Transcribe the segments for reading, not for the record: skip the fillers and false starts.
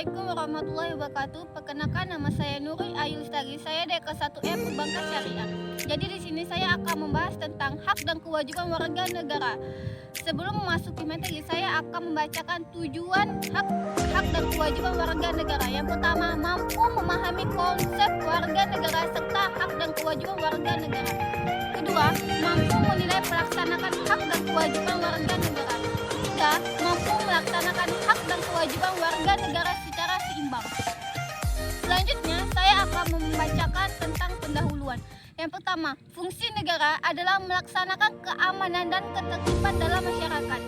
Assalamualaikum warahmatullahi wabarakatuh. Perkenalkan, nama saya Nurul Ayu Lestari. Saya dari kelas 1M Perbankan Syariah. Jadi di sini saya akan membahas tentang hak dan kewajiban warga negara. Sebelum memasuki materi, saya akan membacakan tujuan hak dan kewajiban warga negara. Yang pertama, mampu memahami konsep warga negara serta hak dan kewajiban warga negara. Kedua, mampu menilai melaksanakan hak dan kewajiban warga negara. Ketiga, mampu melaksanakan hak dan kewajiban warga negara secara seimbang. Selanjutnya, saya akan membacakan tentang pendahuluan. Yang pertama, fungsi negara adalah melaksanakan keamanan dan ketertiban dalam masyarakat.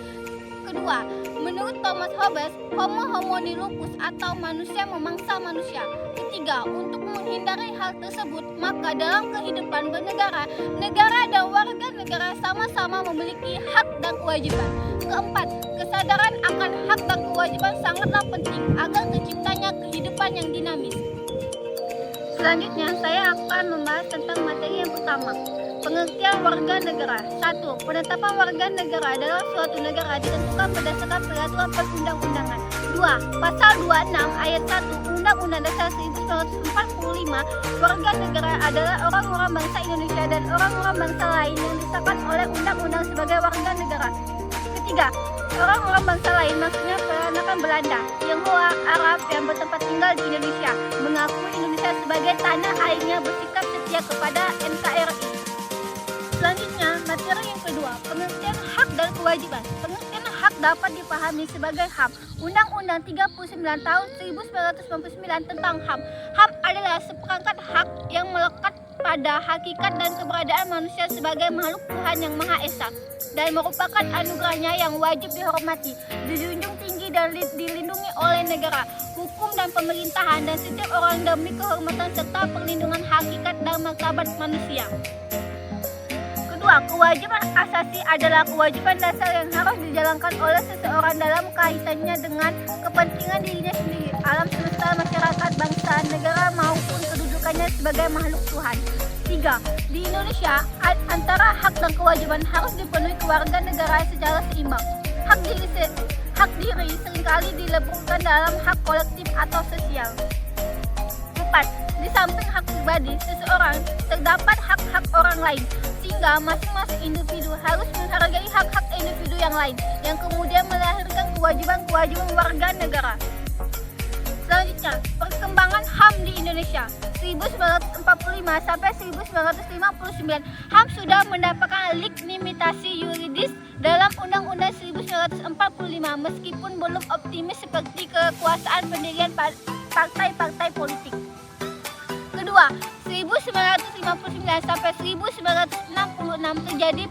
Kedua, menurut Thomas Hobbes, homo homini lupus atau manusia memangsa manusia. Ketiga, untuk menghindari hal tersebut, maka dalam kehidupan bernegara, negara dan warga negara sama-sama memiliki hak dan kewajiban. Keempat, kesadaran akan hak dan kewajiban sangatlah penting agar terciptanya kehidupan yang dinamis. Selanjutnya, saya akan membahas tentang materi yang pertama. Pengertian warga negara. 1. Penetapan warga negara adalah suatu negara ditentukan berdasarkan peraturan perundang-undangan. 2. Pasal 26 ayat 1 Undang-Undang Dasar 1945, warga negara adalah orang-orang bangsa Indonesia dan orang-orang bangsa lain yang disahkan oleh undang-undang sebagai warga negara. Ketiga, orang-orang bangsa lain maksudnya peranakan Belanda, Tionghoa, Arab yang bertempat tinggal di Indonesia, mengakui Indonesia sebagai tanah airnya, bersikap setia kepada NKRI. Selanjutnya, materi yang kedua, pengertian hak dan kewajiban. Pengertian hak dapat dipahami sebagai HAM. Undang-Undang 39 tahun 1999 tentang HAM. HAM adalah seperangkat hak yang melekat pada hakikat dan keberadaan manusia sebagai makhluk Tuhan yang Maha Esa dan merupakan anugerahnya yang wajib dihormati, dijunjung tinggi dan dilindungi oleh negara, hukum dan pemerintahan dan setiap orang demi kehormatan serta perlindungan hakikat dan martabat manusia. Kedua, kewajiban asasi adalah kewajiban dasar yang harus dijalankan oleh seseorang dalam kaitannya dengan kepentingan dirinya sendiri, alam semesta, masyarakat, bangsa, negara maupun kedudukannya sebagai makhluk Tuhan. 3. Di Indonesia, antara hak dan kewajiban harus dipenuhi keluarga negara secara seimbang. Hak diri seringkali dileburkan dalam hak kolektif atau sosial. 4. Di samping hak pribadi seseorang, terdapat hak-hak orang lain, sehingga masing-masing individu harus menghargai hak-hak individu yang lain, yang kemudian melahirkan kewajiban-kewajiban warga negara. Selanjutnya, perkembangan HAM di Indonesia. 1945 sampai 1959, HAM sudah mendapatkan legitimasi yuridis dalam Undang-Undang 1945 meskipun belum optimis seperti kekuasaan pendirian partai-partai politik. Kedua, 1959 sampai 1966 terjadi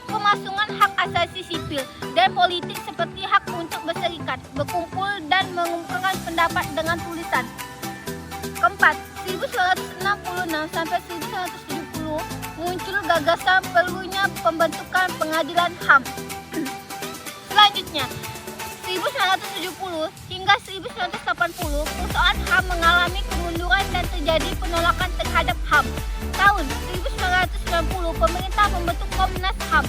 pemasungan hak asasi sipil dan politik seperti hak untuk berserikat, berkumpul dan mengungkapkan pendapat dengan tulisan. Keempat, 1966 sampai 1970 muncul gagasan perlunya pembentukan pengadilan HAM. Selanjutnya, 1970 hingga 1980 persoalan HAM mengalami kemunduran dan terjadi penolakan terhadap HAM. Tahun 1990 pemerintah membentuk Komnas HAM.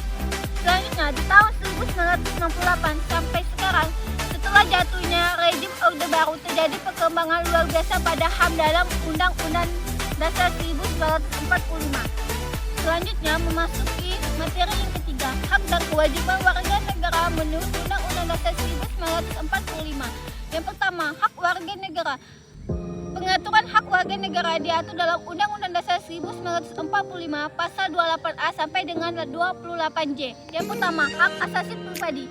Selanjutnya, di tahun 1968 sampai sekarang, setelah jatuhnya rejim Orde Baru, terjadi perkembangan luar biasa pada HAM dalam Undang-Undang Dasar 1945. Selanjutnya, memasuki materi yang ketiga, hak dan kewajiban warga negara menurut Undang-Undang Dasar 1945. Yang pertama, hak warga negara. Pengaturan hak warga negara diatur dalam Undang-Undang Dasar 1945 pasal 28A sampai dengan 28J. Yang pertama, hak asasi pribadi.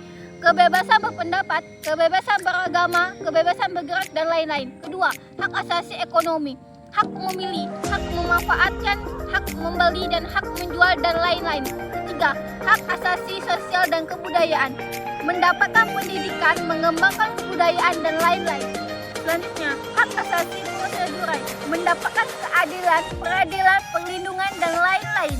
Kebebasan berpendapat, kebebasan beragama, kebebasan bergerak, dan lain-lain. Kedua, hak asasi ekonomi. Hak memilih, hak memanfaatkan, hak membeli, dan hak menjual, dan lain-lain. Ketiga, hak asasi sosial dan kebudayaan. Mendapatkan pendidikan, mengembangkan kebudayaan, dan lain-lain. Selanjutnya, hak asasi prosedural. Mendapatkan keadilan, peradilan, perlindungan, dan lain-lain.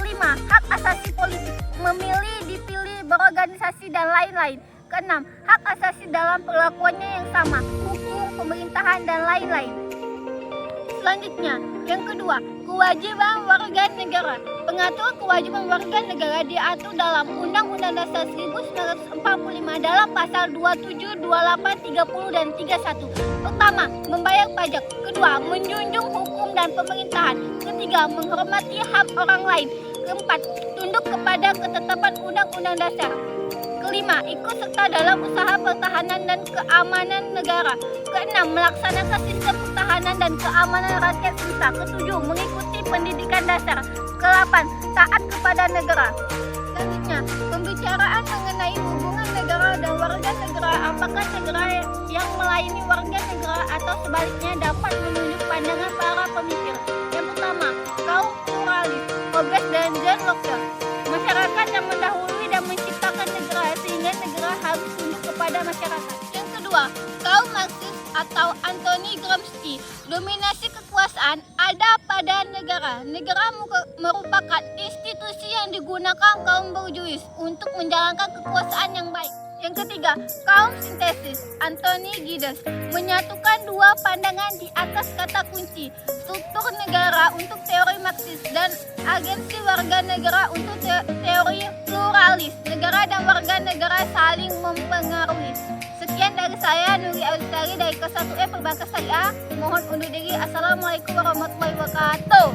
Kelima, hak asasi politik. Memilih, dipilih, berorganisasi, dan lain-lain. Keenam, hak asasi dalam perlakuannya yang sama, hukum, pemerintahan, dan lain-lain. Selanjutnya, yang kedua, Kewajiban warga negara. Pengaturan kewajiban warga negara diatur dalam Undang-Undang Dasar 1945 dalam pasal 27, 28, 30, dan 31. Pertama, membayar pajak. Kedua, menjunjung hukum dan pemerintahan. Ketiga, menghormati hak orang lain. Keempat, tunduk kepada ketetapan Undang-Undang Dasar. Kelima, ikut serta dalam usaha pertahanan dan keamanan negara. Keenam, melaksanakan sistem pertahanan dan keamanan rakyat serta. Ketujuh, mengikuti pendidikan dasar. Kedelapan, taat kepada negara. Selanjutnya, pembicaraan mengenai hubungan negara dan warga negara. Apakah negara yang melayani warga negara atau sebaliknya dapat menunjuk pandangan para pemikir. Yang pertama, kaum pluralis, Hobbes dan John Locke. Masyarakat yang mendahului dan menciptakan negara sehingga negara harus tunduk kepada masyarakat. Yang kedua, kaum Marxis atau Anthony Gramsci. Dominasi kekuasaan ada pada negara. Negara merupakan institusi yang digunakan kaum borjuis untuk menjalankan kekuasaan yang baik. Yang ketiga, kaum sintesis Anthony Giddens menyatukan dua pandangan di atas kata kunci: struktur negara untuk teori Marxis dan agensi warga negara untuk teori pluralis. Negara dan warga negara saling mempengaruhi. Sekian dari saya, Nuri Alustari dari kelas 1E Perbankan Syariah. Mohon undur diri. Assalamualaikum warahmatullahi wabarakatuh.